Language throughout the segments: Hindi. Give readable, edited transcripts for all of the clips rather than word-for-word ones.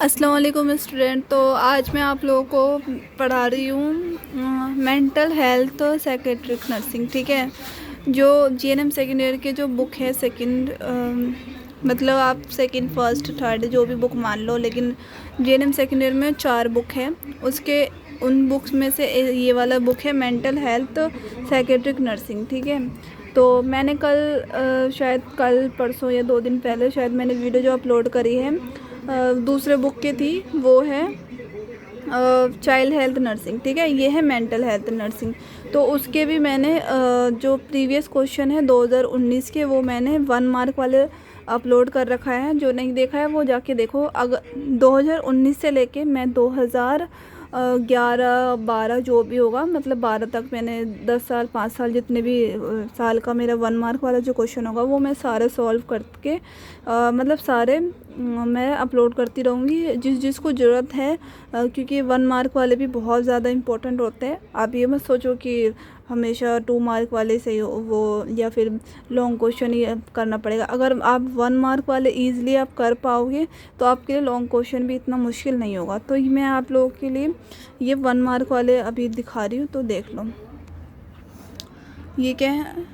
अस्सलाम वालेकुम स्टूडेंट। तो आज मैं आप लोगों को पढ़ा रही हूँ मेंटल हेल्थ साइकेट्रिक नर्सिंग। ठीक है, जो जीएनएम सेकेंड ईयर के जो बुक है सेकंड, मतलब आप सेकंड फर्स्ट थर्ड जो भी बुक मान लो, लेकिन जीएनएम सेकेंड ईयर में 4 बुक है। उसके उन बुक्स में से ये वाला बुक है मेंटल हेल्थ साइकेट्रिक नर्सिंग। ठीक है, तो मैंने कल शायद कल परसों या 2 दिन पहले शायद मैंने वीडियो जो अपलोड करी है दूसरे बुक की थी, वो है चाइल्ड हेल्थ नर्सिंग। ठीक है, ये है मेंटल हेल्थ नर्सिंग। तो उसके भी मैंने जो प्रीवियस क्वेश्चन है 2019 के, वो मैंने 1 मार्क वाले अपलोड कर रखा है। जो नहीं देखा है वो जाके देखो। अगर 2019 से लेके मैं 2011-12 जो भी होगा, मतलब 12 तक मैंने 10 साल 5 साल जितने भी साल का मेरा 1 मार्क वाला जो क्वेश्चन होगा वो मैं सारे सॉल्व करके मतलब सारे मैं अपलोड करती रहूँगी जिसको ज़रूरत है, क्योंकि 1 मार्क वाले भी बहुत ज़्यादा इम्पोर्टेंट होते हैं। आप ये मत सोचो कि हमेशा 2 मार्क वाले से ही वो या फिर लॉन्ग क्वेश्चन ही करना पड़ेगा। अगर आप 1 मार्क वाले ईज़िली आप कर पाओगे तो आपके लिए लॉन्ग क्वेश्चन भी इतना मुश्किल नहीं होगा। तो मैं आप लोगों के लिए ये 1 मार्क वाले अभी दिखा रही हूँ, तो देख लो। ये क्या है?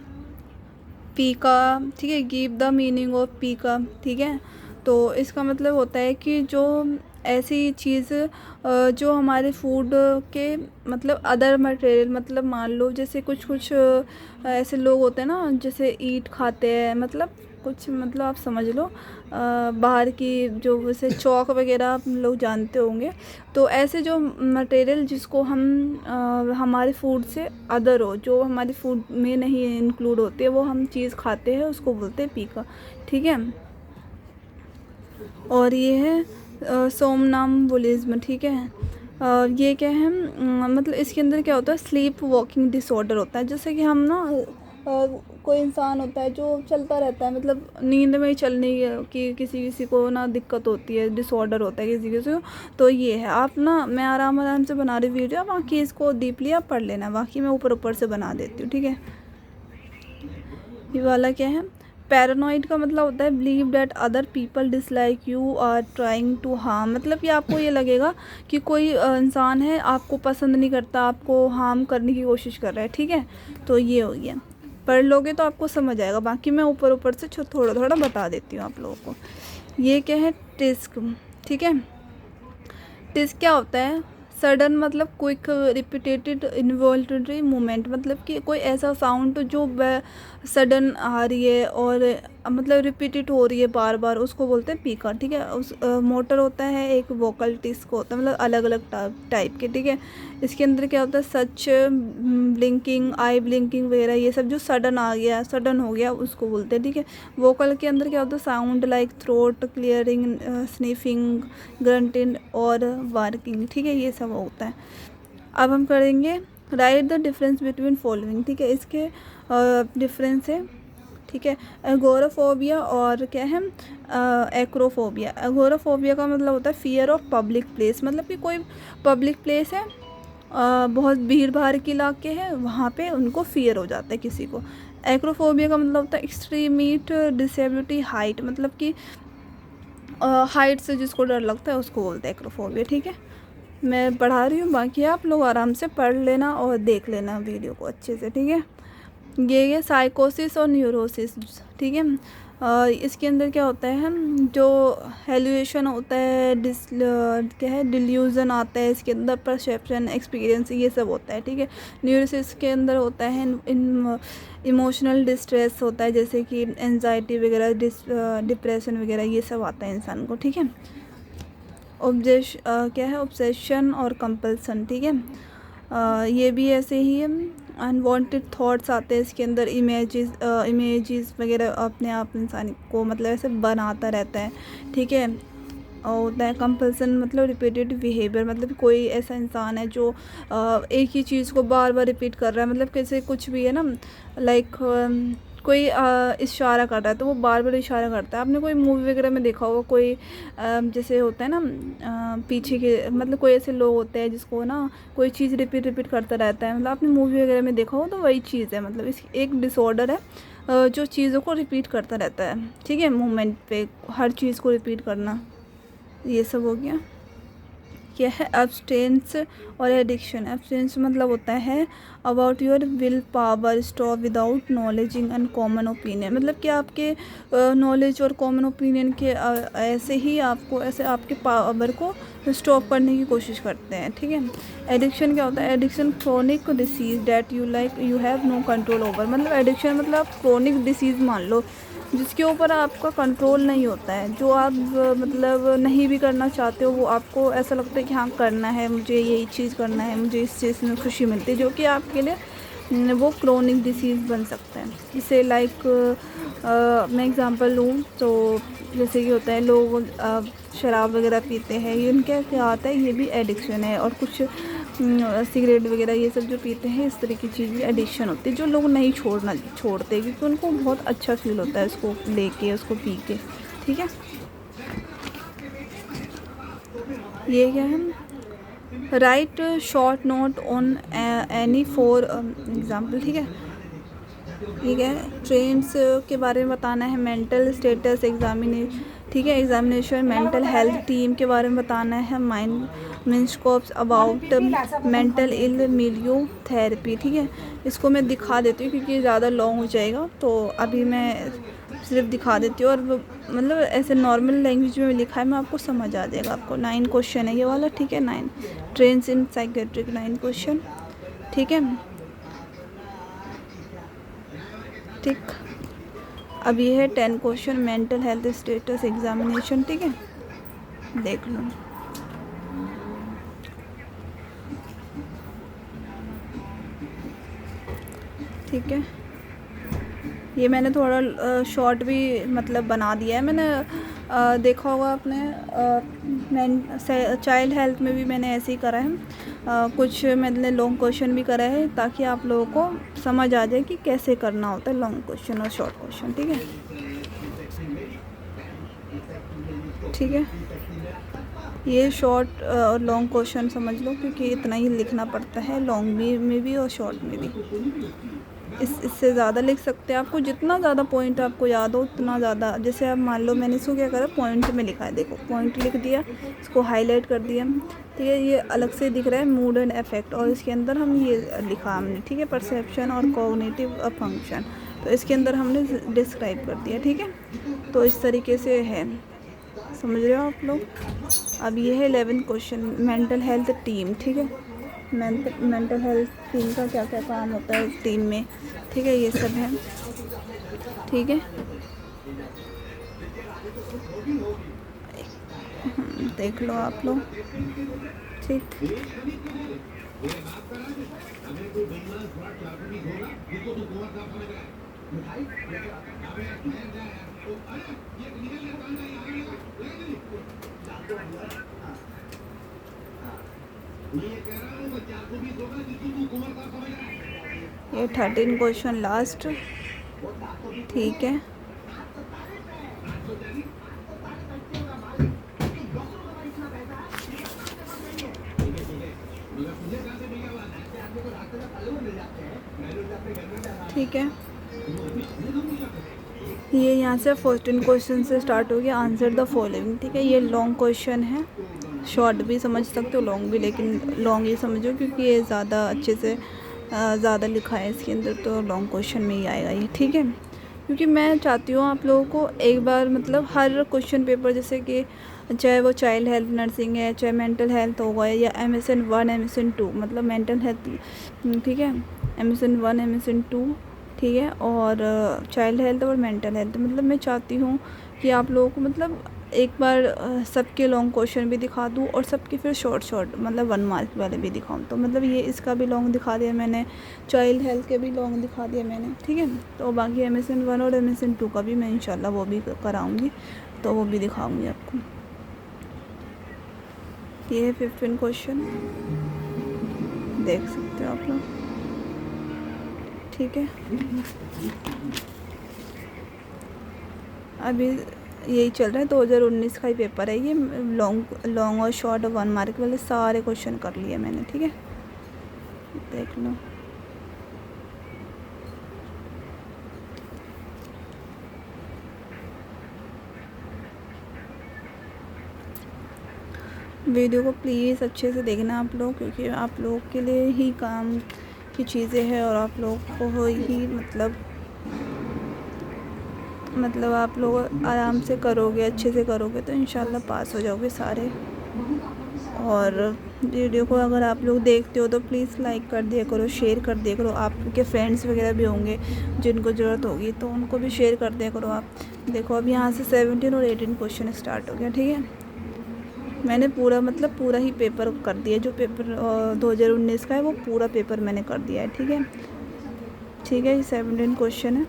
पीका। ठीक है, गिव द मीनिंग ऑफ पीका। ठीक है, तो इसका मतलब होता है कि जो ऐसी चीज़ जो हमारे फूड के मतलब अदर मटेरियल, मतलब मान लो जैसे कुछ कुछ ऐसे लोग होते हैं ना, जैसे ईंट खाते हैं, मतलब कुछ, मतलब आप समझ लो बाहर की जो वैसे चौक वगैरह आप लोग जानते होंगे। तो ऐसे जो मटेरियल जिसको हम हमारे फूड से अदर हो, जो हमारे फूड में नहीं इंक्लूड होते, वो हम चीज़ खाते हैं, उसको बोलते हैं पीका। ठीक है, और ये है सोमनाम्बुलिज्म। ठीक है, ये क्या है? मतलब इसके अंदर क्या होता है, स्लीप वॉकिंग डिसऑर्डर होता है। जैसे कि हम ना कोई इंसान होता है जो चलता रहता है, मतलब नींद में ही चलने की किसी किसी को ना दिक्कत होती है, डिसऑर्डर होता है किसी किसी को। तो ये है, आप ना, मैं आराम आराम से बना रही वीडियो, बाकी इसको डीपली आप पढ़ लेना, बाकी मैं ऊपर ऊपर से बना देती हूँ। ठीक है, ये वाला क्या है? पैरानॉइड का मतलब होता है believe that other people dislike you are trying to harm. मतलब कि आपको ये लगेगा कि कोई इंसान है आपको पसंद नहीं करता, आपको हार्म करने की कोशिश कर रहा है। ठीक है, तो ये हो गया। पढ़ लोगे तो आपको समझ आएगा, बाकी मैं ऊपर ऊपर से थोड़ा थोड़ा बता देती हूँ आप लोगों को। ये क्या है? टिस्क। ठीक है, टिस्क क्या होता है? सडन मतलब क्विक रिपीटेटेड इन्वॉल्टरी मूवमेंट, मतलब कि कोई ऐसा साउंड जो सडन आ रही है और मतलब रिपीटेड हो रही है बार बार, उसको बोलते हैं पीका। ठीक है, उस मोटर होता है एक, वोकल टिस्क होता है, मतलब अलग अलग टाइप के। ठीक है, इसके अंदर क्या होता है, सच ब्लिंकिंग, आई ब्लिंकिंग वगैरह, ये सब जो सडन आ गया, सडन हो गया, उसको बोलते हैं। ठीक है, वोकल के अंदर क्या होता है, sound like throat clearing, sniffing, grunting और बार्किंग। ठीक है, ये सब होता है। अब हम करेंगे write the difference between following. ठीक है, इसके डिफरेंस है। ठीक है, एगोराफोबिया और क्या है, एक्रोफोबिया। एगोराफोबिया का मतलब होता है फियर ऑफ पब्लिक प्लेस, मतलब कि कोई पब्लिक प्लेस है, बहुत भीड़ भाड़ के इलाके हैं, वहाँ पे उनको फियर हो जाता है किसी को। एक्रोफोबिया का मतलब होता है एक्सट्रीमीट डिसेबिलिटी हाइट, मतलब कि हाइट से जिसको डर लगता है उसको बोलते हैं एक्रोफोबिया। ठीक है, मैं पढ़ा रही हूँ, बाकी आप लोग आराम से पढ़ लेना और देख लेना वीडियो को अच्छे से। ठीक है, ये साइकोसिस और न्यूरोसिस। ठीक है, इसके अंदर क्या होता है, जो हेलुएशन होता है, क्या है, डिल्यूजन आता है इसके अंदर, परसेप्शन, एक्सपीरियंस, ये सब होता है। ठीक है, न्यूरोसिस के अंदर होता है इमोशनल डिस्ट्रेस होता है, जैसे कि एनजाइटी वगैरह, डिप्रेशन वगैरह, ये सब आता है इंसान को। ठीक है, क्या है, ऑब्सेशन और कंपल्सन। ठीक है, ये भी ऐसे ही है। अनवांटेड थॉट्स आते हैं इसके अंदर, इमेजेस वगैरह अपने आप इंसान को मतलब ऐसे बनाता रहता है। ठीक है, और होता है कंपल्सन, मतलब रिपीटेड बिहेवियर, मतलब कोई ऐसा इंसान है जो एक ही चीज़ को बार बार रिपीट कर रहा है, मतलब कैसे कुछ भी है ना, लाइक कोई इशारा कर रहा है तो वो बार बार इशारा करता है। आपने कोई मूवी वगैरह में देखा होगा, कोई जैसे होता है ना, पीछे के मतलब कोई ऐसे लोग होते हैं जिसको ना कोई चीज़ रिपीट रिपीट करता रहता है, मतलब आपने मूवी वगैरह में देखा हो, तो वही चीज़ है। मतलब इस एक डिसऑर्डर है जो चीज़ों को रिपीट करता रहता है। ठीक है, मोमेंट पे हर चीज़ को रिपीट करना। ये सब हो गया। क्या है एब्सटेंस और एडिक्शन? एब्सटेंस मतलब होता है about your will power stop without acknowledging and common opinion, मतलब कि आपके नॉलेज और कॉमन ओपिनियन के ऐसे ही आपको ऐसे आपके पावर को स्टॉप करने की कोशिश करते हैं, ठीक है। एडिक्शन क्या होता है? Addiction chronic disease that you have no control over, मतलब एडिक्शन मतलब आप क्रोनिक डिसीज़ मान लो जिसके ऊपर आपका कंट्रोल नहीं होता है, जो आप मतलब नहीं भी करना चाहते हो, वो आपको ऐसा लगता है कि हाँ करना है, मुझे यही चीज़ करना है, मुझे इस चीज़ में खुशी मिलती है, जो कि आपके लिए वो क्रोनिक डिसीज़ बन सकता है। जैसे लाइक मैं एग्ज़ाम्पल लूँ तो जैसे कि होता है लोग शराब वगैरह पीते हैं, ये इनका क्या आता है, ये भी एडिक्शन है। और कुछ सिगरेट वगैरह ये सब जो पीते हैं, इस तरह की चीज़ एडिक्शन होती है, जो लोग नहीं छोड़ते क्योंकि उनको बहुत अच्छा फील होता है उसको लेके, उसको पी के, ठीक है। ये क्या है? Right short note on any for example, ठीक है। ठीक है, ट्रेंड्स के बारे में बताना है, मेंटल स्टेटस एग्जामिने, ठीक है, एग्जामिनेशन, मेंटल हेल्थ टीम के बारे में बताना है, माइंड स्कोप्स अबाउट मेंटल इल मिलियो थेरेपी, ठीक है। इसको मैं दिखा देती हूँ क्योंकि ये ज़्यादा लॉन्ग हो जाएगा, तो अभी मैं सिर्फ दिखा देती हूँ। और मतलब ऐसे नॉर्मल लैंग्वेज में लिखा है, मैं आपको समझ आ जाएगा आपको। 9 क्वेश्चन है ये वाला, ठीक है। 9 ट्रेंड्स इन साइकेट्रिक, 9 क्वेश्चन, ठीक है, ठीक। अब ये है 10 question mental health status examination, ठीक है, देख लो। ठीक है, ये मैंने थोड़ा शॉर्ट भी मतलब बना दिया है मैंने। देखा होगा आपने चाइल्ड हेल्थ में भी मैंने ऐसे ही करा है। कुछ मैंने लॉन्ग क्वेश्चन भी करा है ताकि आप लोगों को समझ आ जाए कि कैसे करना होता है लॉन्ग क्वेश्चन और शॉर्ट क्वेश्चन, ठीक है। ठीक है, ये शॉर्ट और लॉन्ग क्वेश्चन समझ लो क्योंकि इतना ही लिखना पड़ता है, लॉन्ग भी में भी और शॉर्ट में भी। इससे ज़्यादा लिख सकते हैं, आपको जितना ज़्यादा पॉइंट आपको याद हो उतना ज़्यादा। जैसे आप मान लो मैंने इसको क्या करा, पॉइंट में लिखा है, देखो पॉइंट लिख दिया, इसको हाईलाइट कर दिया, ठीक है। ये अलग से दिख रहा है मूड एंड इफेक्ट, और इसके अंदर हम ये लिखा हमने, ठीक है, परसेप्शन और कॉग्निटिव फंक्शन, तो इसके अंदर हमने डिस्क्राइब कर दिया, ठीक है। तो इस तरीके से है, समझ रहे हो आप लोग। अब ये है 11 क्वेश्चन मेंटल हेल्थ टीम, ठीक है। मेंटल हेल्थ टीम का क्या क्या काम होता है टीम में, ठीक है, ये सब है, ठीक है। देख लो आप लोग, ठीक। ये 13 क्वेश्चन लास्ट, ठीक है। ठीक है, ये यहाँ से 14 क्वेश्चन से स्टार्ट हो गया, आंसर द फॉलोइंग, ठीक है। ये लॉन्ग क्वेश्चन है, शॉर्ट भी समझ सकते हो, लॉन्ग भी, लेकिन लॉन्ग ही समझो क्योंकि ये ज़्यादा अच्छे से ज़्यादा लिखा है इसके अंदर, तो लॉन्ग क्वेश्चन में ही आएगा ये, ठीक है। क्योंकि मैं चाहती हूँ आप लोगों को एक बार मतलब हर क्वेश्चन पेपर, जैसे कि चाहे वो चाइल्ड हेल्थ नर्सिंग है, चाहे मेंटल हेल्थ होगा, या MSN 1 MSN 2, मतलब मेंटल हेल्थ, ठीक है, MSN 1 MSN 2, ठीक है, और चाइल्ड हेल्थ और मेंटल हेल्थ, मतलब मैं चाहती हूँ कि आप लोगों को मतलब एक बार सबके लॉन्ग क्वेश्चन भी दिखा दूँ और सबके फिर शॉर्ट मतलब 1 मार्क वाले भी दिखाऊँ। तो मतलब ये इसका भी लॉन्ग दिखा दिया मैंने, चाइल्ड हेल्थ के भी लॉन्ग दिखा दिया मैंने, ठीक है। तो बाकी MSN 1 और MSN 2 का भी मैं इंशाल्लाह वो भी कराऊँगी, तो वो भी दिखाऊँगी आपको। ये है 15 क्वेश्चन, देख सकते हो आप लोग, ठीक है। अभी यही चल रहा है, 2019 का ही पेपर है ये, लॉन्ग और शॉर्ट और 1 मार्क वाले सारे क्वेश्चन कर लिए मैंने, ठीक है, देख लो। वीडियो को प्लीज़ अच्छे से देखना आप लोग, क्योंकि आप लोग के लिए ही काम की चीज़ें हैं और आप लोग को ही मतलब आप लोग आराम से करोगे, अच्छे से करोगे तो इंशाल्लाह पास हो जाओगे सारे। और वीडियो को अगर आप लोग देखते हो तो प्लीज़ लाइक कर दिया करो, शेयर कर दिया करो। आपके फ्रेंड्स वगैरह भी होंगे जिनको ज़रूरत होगी तो उनको भी शेयर कर दिया करो आप। देखो अब यहाँ से 17 और 18 क्वेश्चन स्टार्ट हो गया, ठीक है। मैंने पूरा ही पेपर कर दिया, जो पेपर 2019 का है वो पूरा पेपर मैंने कर दिया है, ठीक है। ठीक है, ये 17 क्वेश्चन है।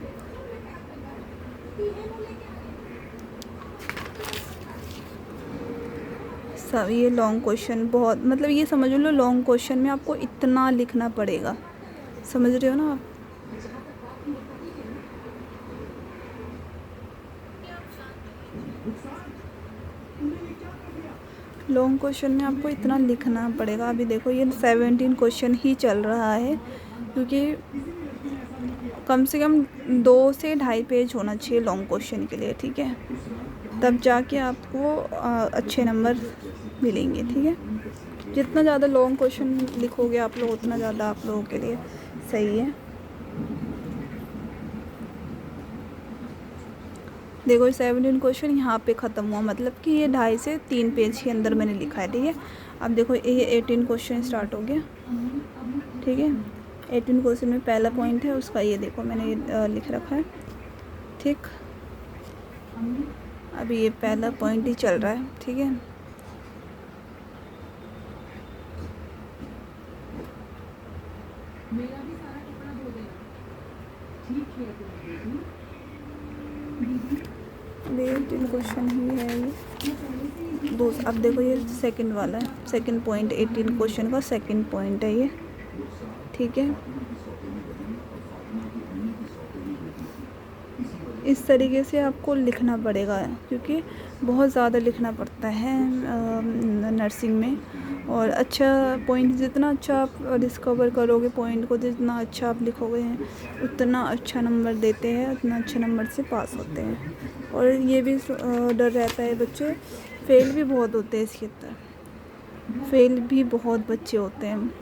सब ये लॉन्ग क्वेश्चन बहुत, मतलब ये समझ लो लॉन्ग क्वेश्चन में आपको इतना लिखना पड़ेगा, समझ रहे हो ना आप। लॉन्ग क्वेश्चन में आपको इतना लिखना पड़ेगा। अभी देखो ये 17 क्वेश्चन ही चल रहा है, क्योंकि कम से कम 2 से 2.5 पेज होना चाहिए लॉन्ग क्वेश्चन के लिए, ठीक है। तब जाके आपको अच्छे नंबर मिलेंगे, ठीक है। जितना ज़्यादा लॉन्ग क्वेश्चन लिखोगे आप लोग उतना ज़्यादा आप लोगों के लिए सही है। देखो 17 क्वेश्चन यहाँ पे ख़त्म हुआ, मतलब कि ये 2.5 से 3 पेज के अंदर मैंने लिखा है, ठीक है। अब देखो ये 18 क्वेश्चन स्टार्ट हो गया, ठीक है। 18 क्वेश्चन में पहला पॉइंट है उसका, ये देखो मैंने ये लिख रखा है, ठीक। अभी ये पहला पॉइंट ही चल रहा है, ठीक है। ये 18 क्वेश्चन ही है ये दो। अब देखो ये सेकंड वाला है, सेकंड पॉइंट 18 क्वेश्चन का सेकंड पॉइंट है ये, ठीक है। इस तरीके से आपको लिखना पड़ेगा, क्योंकि बहुत ज़्यादा लिखना पड़ता है नर्सिंग में। और अच्छा पॉइंट, जितना अच्छा आप डिस्कवर करोगे पॉइंट को, जितना अच्छा आप लिखोगे उतना अच्छा नंबर देते हैं, उतना अच्छे नंबर से पास होते हैं। और ये भी डर रहता है, बच्चे फेल भी बहुत होते हैं इसके अंदर, फेल भी बहुत बच्चे होते हैं।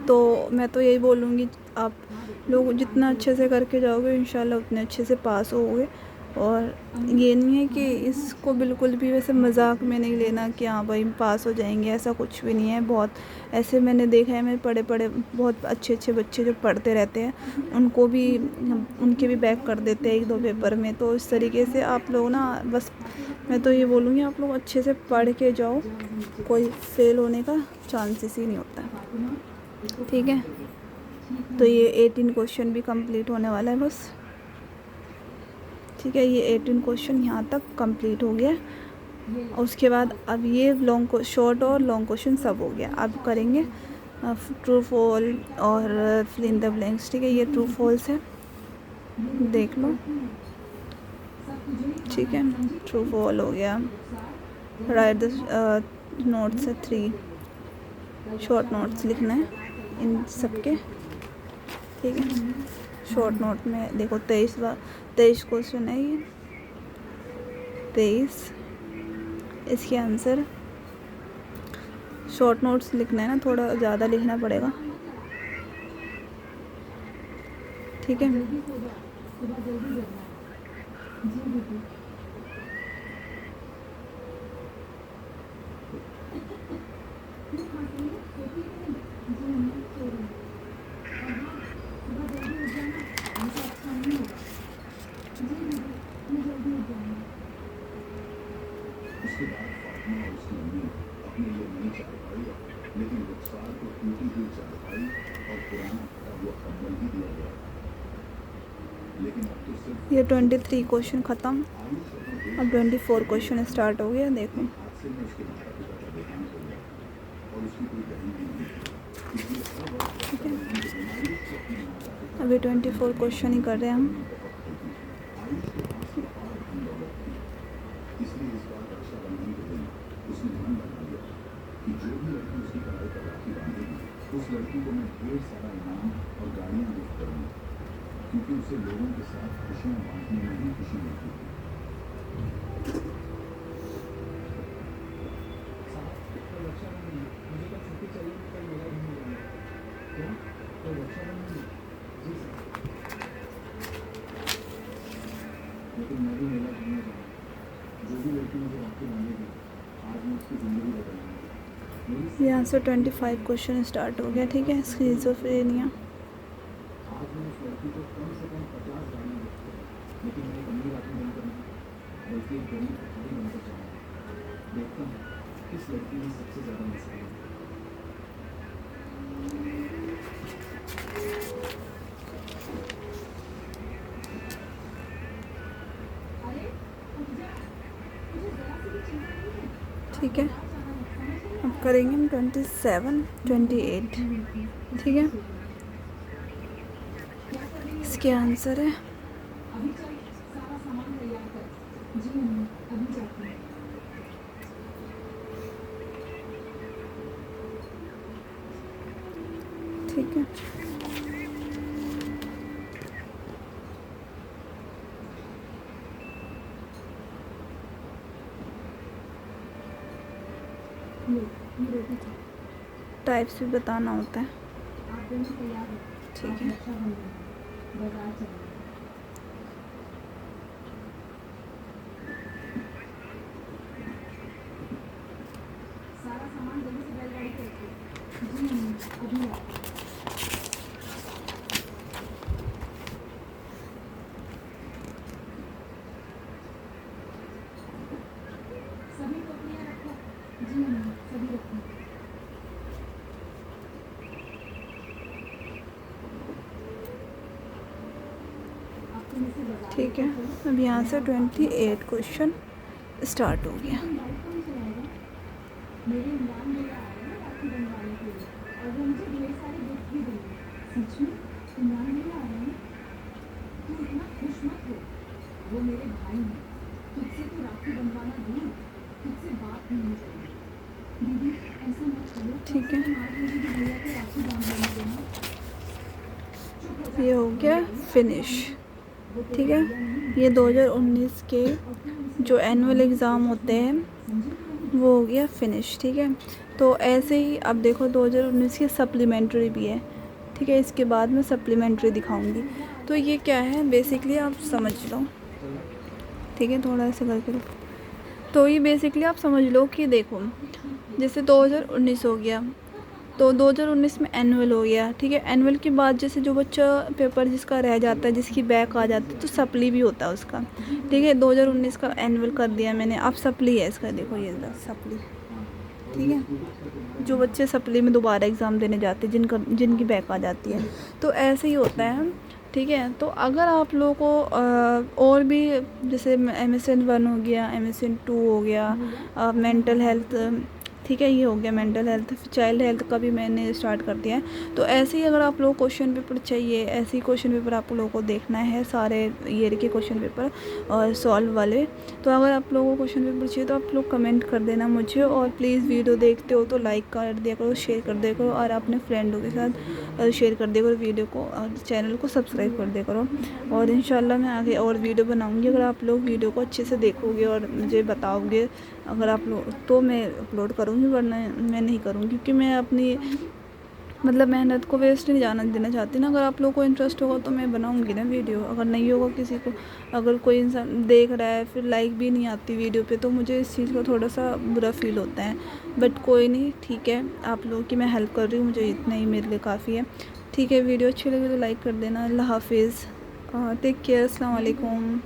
तो मैं तो यही बोलूँगी आप लोग जितना अच्छे से करके जाओगे इंशाल्लाह उतने अच्छे से पास होगे। और ये नहीं है कि इसको बिल्कुल भी वैसे मजाक में नहीं लेना कि हाँ भाई पास हो जाएंगे, ऐसा कुछ भी नहीं है। बहुत ऐसे मैंने देखा है, मेरे पढ़े बहुत अच्छे बच्चे जो पढ़ते रहते हैं उनको भी उनके भी बैक कर देते हैं 1-2 पेपर में। तो इस तरीके से आप लोग ना, बस मैं तो ये बोलूँगी आप लोग अच्छे से पढ़ के जाओ, कोई फेल होने का चांसेस ही नहीं होता, ठीक है। तो ये 18 क्वेश्चन भी कंप्लीट होने वाला है बस, ठीक है। ये 18 क्वेश्चन यहाँ तक कंप्लीट हो गया। उसके बाद अब ये शॉर्ट और लॉन्ग क्वेश्चन सब हो गया। अब करेंगे ट्रू फॉल और फिल इन द ब्लैंक्स, ठीक है। ये ट्रू फॉल्स है, देख लो, ठीक है। ट्रू फॉल हो गया। राइट द नोट्स है 3 शॉर्ट नोट्स लिखना है इन सबके, ठीक है। शॉर्ट नोट में देखो 23 क्वेश्चन है ये, 23 इसके आंसर। शॉर्ट नोट्स लिखना है ना, थोड़ा ज़्यादा लिखना पड़ेगा, ठीक है। ये 23 क्वेश्चन ख़त्म। अब 24 क्वेश्चन स्टार्ट हो गया, देखो। ठीक है, अभी 24 क्वेश्चन ही कर रहे हैं हम। उस लड़की को मैं ढेर सारा इनाम और गाड़ियाँ गिफ्ट करूँगा, क्योंकि उसे लोगों के साथ खुशियाँ बांटने में ही खुशी मिलती है। यहाँ से 25 क्वेश्चन स्टार्ट हो गया, ठीक है। स्किज़ोफ्रेनिया। ठीक है, अब करेंगे हम 27, 28, ठीक है। इसके आंसर है ठीक है। टाइप्स भी बताना होता है, ठीक है। ठीक है, अब यहाँ से 28 क्वेश्चन स्टार्ट हो गया। ठीक है, ये हो गया फिनिश, ठीक है। ये 2019 के जो एनुअल एग्ज़ाम होते हैं वो हो गया फिनिश, ठीक है। तो ऐसे ही अब देखो 2019 की सप्लीमेंट्री भी है, ठीक है। इसके बाद मैं सप्लीमेंट्री दिखाऊंगी। तो ये क्या है बेसिकली आप समझ लो, ठीक है। थोड़ा ऐसे करके रखो। तो ये बेसिकली आप समझ लो कि देखो जैसे 2019 हो गया, तो 2019 में एनुअल हो गया, ठीक है। एनुअल के बाद जैसे जो बच्चा पेपर जिसका रह जाता है, जिसकी बैक आ जाती है, तो सप्ली भी होता है उसका, ठीक है। 2019 का एनुअल कर दिया मैंने, अब सप्ली है इसका, देखो ये सप्ली, ठीक है। जो बच्चे सप्ली में दोबारा एग्ज़ाम देने जाते हैं, जिनकी बैक आ जाती है, तो ऐसे ही होता है, ठीक है। तो अगर आप लोगों को और भी जैसे MSN 1 हो गया, MSN 2 हो गया, मेंटल हेल्थ, ठीक है, ये हो गया मेंटल हेल्थ, चाइल्ड हेल्थ का भी मैंने स्टार्ट कर दिया है। तो ऐसे ही अगर आप लोगों को क्वेश्चन पेपर चाहिए, ऐसे ही क्वेश्चन पेपर आप लोगों को देखना है, सारे ईयर के क्वेश्चन पेपर और सॉल्व वाले। तो अगर आप लोगों को क्वेश्चन पेपर चाहिए तो आप लोग कमेंट कर देना मुझे, और प्लीज़ वीडियो देखते हो तो लाइक कर दिया करो, शेयर कर दिया करो, और अपने फ्रेंडों के साथ शेयर कर दिया करो वीडियो को, और चैनल को सब्सक्राइब कर दिया करो। और इंशाल्लाह मैं आगे और वीडियो बनाऊँगी। अगर आप लोग वीडियो को अच्छे से देखोगे और मुझे बताओगे अगर आप लोग, तो मैं अपलोड करूँगी, वरना मैं नहीं करूँगी, क्योंकि मैं अपनी मतलब मेहनत को वेस्ट नहीं जाना देना चाहती ना। अगर आप लोगों को इंटरेस्ट होगा तो मैं बनाऊँगी ना वीडियो। अगर नहीं होगा किसी को, अगर कोई इंसान देख रहा है फिर लाइक भी नहीं आती वीडियो पे, तो मुझे इस चीज़ का थोड़ा सा बुरा फील होता है। बट कोई नहीं, ठीक है, आप लोगों की मैं हेल्प कर रही हूँ, मुझे इतना ही मेरे लिए काफ़ी है, ठीक है। वीडियो अच्छी लगी तो लाइक कर देना। अल्लाह हाफिज़, टेक केयर, अस्सलाम वालेकुम।